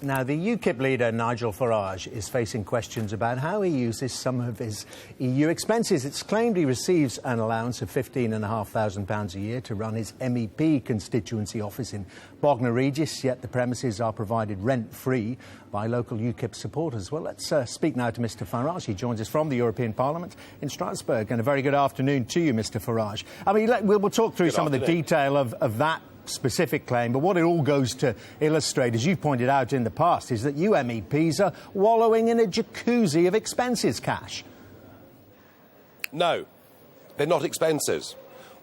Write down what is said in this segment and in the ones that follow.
Now, the UKIP leader, Nigel Farage, is facing questions about how he uses some of his EU expenses. It's claimed he receives an allowance of £15,500 a year to run his MEP constituency office in Bognor Regis, yet the premises are provided rent-free by local UKIP supporters. Well, let's speak now to Mr Farage. He joins us from the European Parliament in Strasbourg. And a very good afternoon to you, Mr Farage. I mean, we'll talk through some of the detail of that specific claim, but what it all goes to illustrate, as you've pointed out in the past, is that you MEPs are wallowing in a jacuzzi of expenses cash. No, they're not expenses.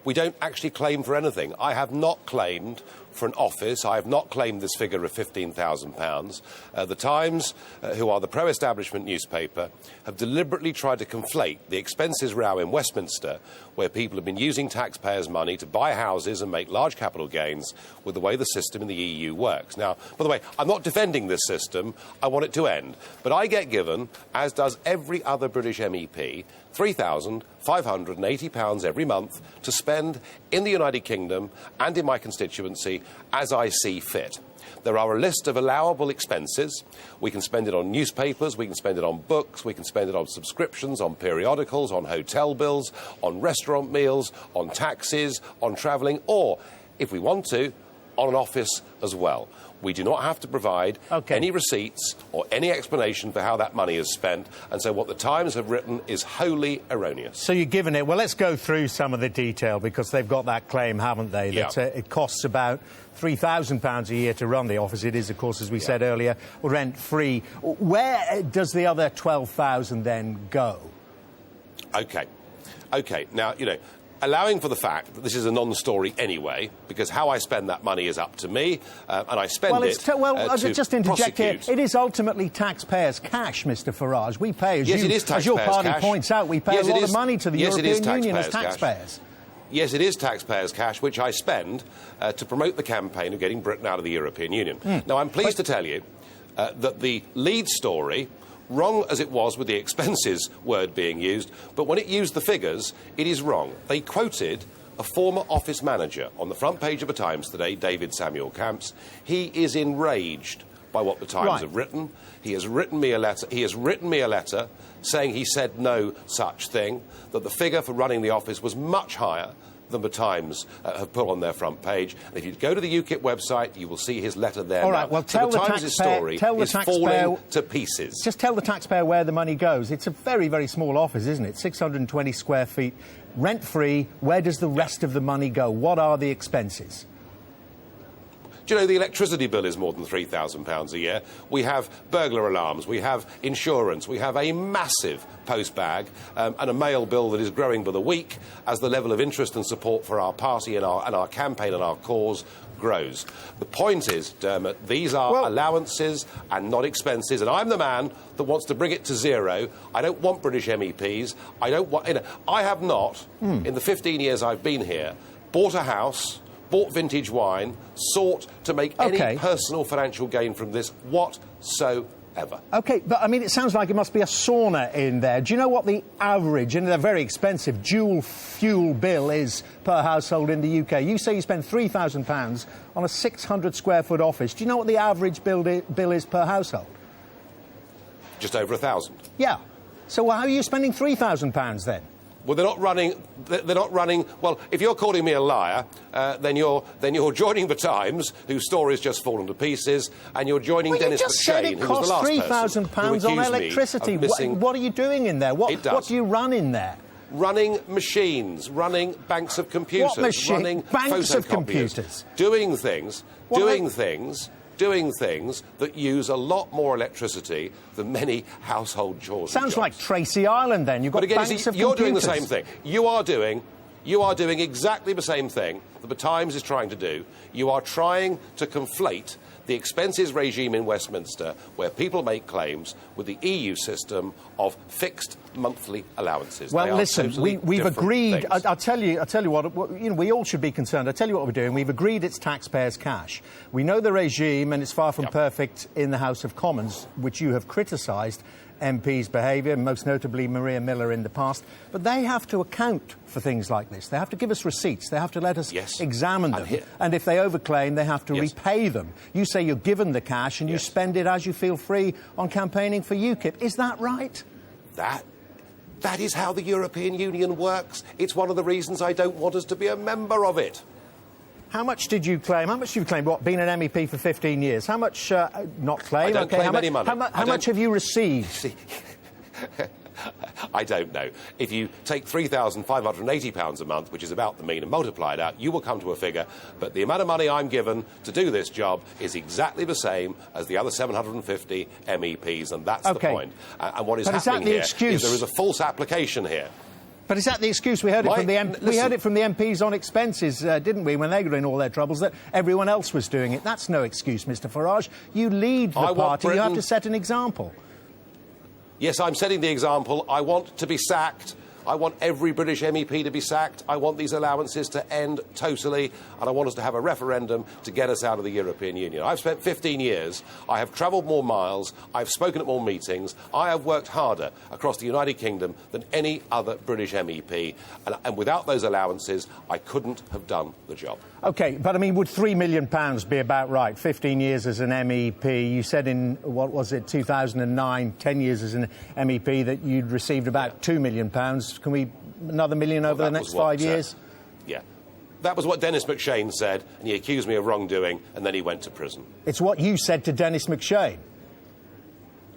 We don't actually claim for anything. I have not claimed for an office. I have not claimed this figure of £15,000. The Times, who are the pro-establishment newspaper, have deliberately tried to conflate the expenses row in Westminster, where people have been using taxpayers' money to buy houses and make large capital gains, with the way the system in the EU works. Now, by the way, I'm not defending this system. I want it to end. But I get given, as does every other British MEP, £3,580 every month to spend in the United Kingdom and in my constituency as I see fit. There are a list of allowable expenses. We can spend it on newspapers, we can spend it on books, we can spend it on subscriptions, on periodicals, on hotel bills, on restaurant meals, on taxis, on travelling, or, if we want to, on an office as well. We do not have to provide any receipts or any explanation for how that money is spent, and so what the Times have written is wholly erroneous. So you're giving it... Well, let's go through some of the detail, because they've got that claim, haven't they, that it costs about £3,000 a year to run the office. It is, of course, as we said earlier, rent-free. Where does the other £12,000 then go? OK. Now, you know, allowing for the fact that this is a non-story anyway, because how I spend that money is up to me, and I spend to just interject here. It is ultimately taxpayers' cash, Mr Farage. We pay, as your party points out, we pay a lot of money to the European Union as taxpayers. Yes, it is taxpayers' cash, which I spend to promote the campaign of getting Britain out of the European Union. Now, I'm pleased to tell you that the lead story, wrong as it was with the expenses word being used, but when it used the figures, it is wrong. They quoted a former office manager on the front page of the Times today, David Samuel Camps. He is enraged by what the Times have written. He has written me a letter saying he said no such thing, that the figure for running the office was much higher than the Times have put on their front page. And if you go to the UKIP website, you will see his letter there. All right, well, tell the Times' story is falling to pieces. Just tell the taxpayer where the money goes. It's a very, very small office, isn't it? 620 square feet, rent-free. Where does the rest of the money go? What are the expenses? Do you know the electricity bill is more than £3,000 a year? We have burglar alarms, we have insurance, we have a massive post bag and a mail bill that is growing by the week as the level of interest and support for our party and our campaign and our cause grows. The point is, Dermot, these are allowances and not expenses, and I'm the man that wants to bring it to zero. I don't want British MEPs. I have not, in the 15 years I've been here, bought a house, bought vintage wine, sought to make any personal financial gain from this whatsoever. OK, but, I mean, it sounds like it must be a sauna in there. Do you know what the average, and they're very expensive, dual fuel bill is per household in the UK? You say you spend £3,000 on a 600-square-foot office. Do you know what the average bill is per household? Just over £1,000. Yeah. So how are you spending £3,000 then? Well, they're not running. Well, if you're calling me a liar, then you're joining the Times, whose story's just fallen to pieces, and you're joining Dennis McShane, who was the last person £3,000 on electricity. What are you doing in there? What do you run in there? Running machines, running banks of computers, running banks of computers, doing things that use a lot more electricity than many household chores. Sounds like Tracy Island, then. You've got banks of computers. You're doing the same thing. You are doing exactly the same thing that the Times is trying to do. You are trying to conflate the expenses regime in Westminster, where people make claims, with the EU system of fixed monthly allowances. Well, listen, we've agreed. I'll tell you what. We all should be concerned. I'll tell you what we're doing. We've agreed it's taxpayers' cash. We know the regime, and it's far from perfect in the House of Commons, which you have criticised MPs' behaviour, most notably Maria Miller in the past. But they have to account for things like this. They have to give us receipts. They have to let us examine them, and if they overclaim, they have to repay them. You say you're given the cash and you spend it as you feel free on campaigning for UKIP. Is that right? That is how the European Union works. It's one of the reasons I don't want us to be a member of it. How much did you claim? How much did you claim? What, being an MEP for 15 years? How much, not claim? I don't claim any money. How much have you received? See, I don't know. If you take £3,580 a month, which is about the mean, and multiply it out, you will come to a figure. But the amount of money I'm given to do this job is exactly the same as the other 750 MEPs, and that's the point. And what is happening here is there is a false application here. But is that the excuse? We heard it from the MPs on expenses, didn't we, when they were in all their troubles, that everyone else was doing it. That's no excuse, Mr Farage. You lead the party. You have to set an example. Yes, I'm setting the example. I want to be sacked. I want every British MEP to be sacked. I want these allowances to end totally, and I want us to have a referendum to get us out of the European Union. I've spent 15 years. I have travelled more miles. I've spoken at more meetings. I have worked harder across the United Kingdom than any other British MEP, and without those allowances, I couldn't have done the job. OK, but, I mean, would £3 million be about right? 15 years as an MEP. You said in, what was it, 2009, 10 years as an MEP, that you'd received about £2 million. Can we another million over the next 5 years? Yeah. That was what Dennis McShane said, and he accused me of wrongdoing, and then he went to prison. It's what you said to Dennis McShane.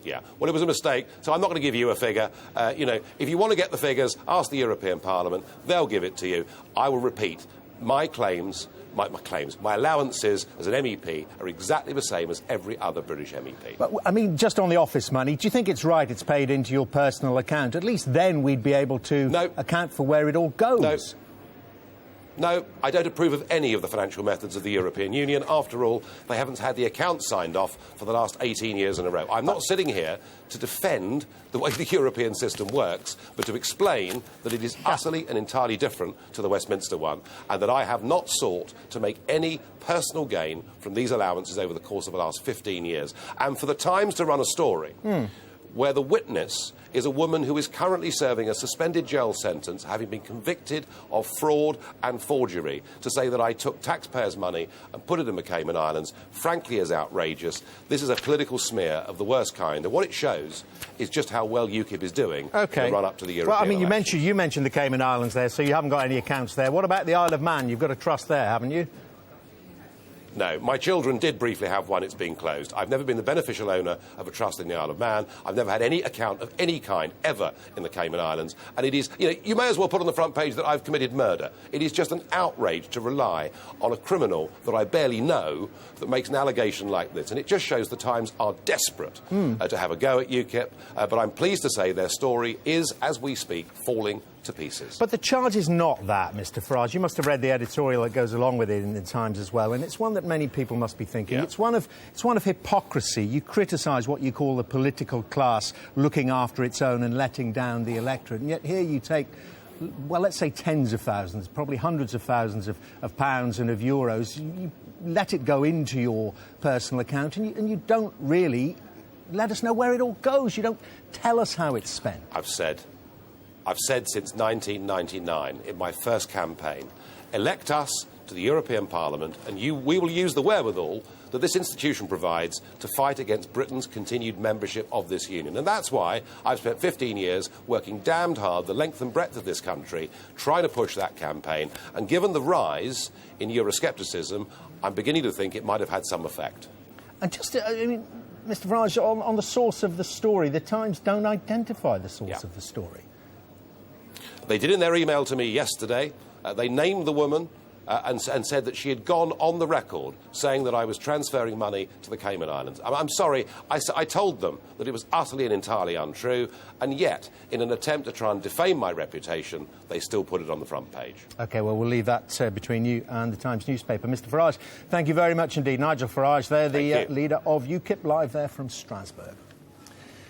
Yeah. Well, it was a mistake, so I'm not going to give you a figure. You know, if you want to get the figures, ask the European Parliament. They'll give it to you. I will repeat, my claims, my allowances as an MEP are exactly the same as every other British MEP. But, I mean, just on the office money, do you think it's right it's paid into your personal account? At least then we'd be able to account for where it all goes. No, I don't approve of any of the financial methods of the European Union. After all, they haven't had the accounts signed off for the last 18 years in a row. I'm not sitting here to defend the way the European system works, but to explain that it is utterly and entirely different to the Westminster one, and that I have not sought to make any personal gain from these allowances over the course of the last 15 years. And for the Times to run a story where the witness is a woman who is currently serving a suspended jail sentence, having been convicted of fraud and forgery, to say that I took taxpayers' money and put it in the Cayman Islands, frankly is outrageous. This is a political smear of the worst kind, and what it shows is just how well UKIP is doing in the run-up to the European Well, I mean, election. you mentioned the Cayman Islands there, so you haven't got any accounts there. What about the Isle of Man? You've got a trust there, haven't you? No, my children did briefly have one. It's been closed. I've never been the beneficial owner of a trust in the Isle of Man. I've never had any account of any kind ever in the Cayman Islands. And it is, you know, you may as well put on the front page that I've committed murder. It is just an outrage to rely on a criminal that I barely know that makes an allegation like this. And it just shows the Times are desperate to have a go at UKIP. But I'm pleased to say their story is, as we speak, falling to pieces. But the charge is not that, Mr Farage. You must have read the editorial that goes along with it in the Times as well, and it's one that many people must be thinking. It's one of hypocrisy. You criticise what you call the political class looking after its own and letting down the electorate, and yet here you take, well, let's say tens of thousands, probably hundreds of thousands of pounds and of euros. You let it go into your personal account, and you don't really let us know where it all goes. You don't tell us how it's spent. I've said since 1999, in my first campaign, elect us to the European Parliament and we will use the wherewithal that this institution provides to fight against Britain's continued membership of this union. And that's why I've spent 15 years working damned hard the length and breadth of this country, trying to push that campaign. And given the rise in Euroscepticism, I'm beginning to think it might have had some effect. And just, I mean, Mr Farage, on the source of the story, the Times don't identify the source of the story. They did in their email to me yesterday. They named the woman and said that she had gone on the record saying that I was transferring money to the Cayman Islands. I'm sorry, I told them that it was utterly and entirely untrue, and yet, in an attempt to try and defame my reputation, they still put it on the front page. OK, well, we'll leave that between you and the Times newspaper. Mr Farage, thank you very much indeed. Nigel Farage there, the leader of UKIP, live there from Strasbourg.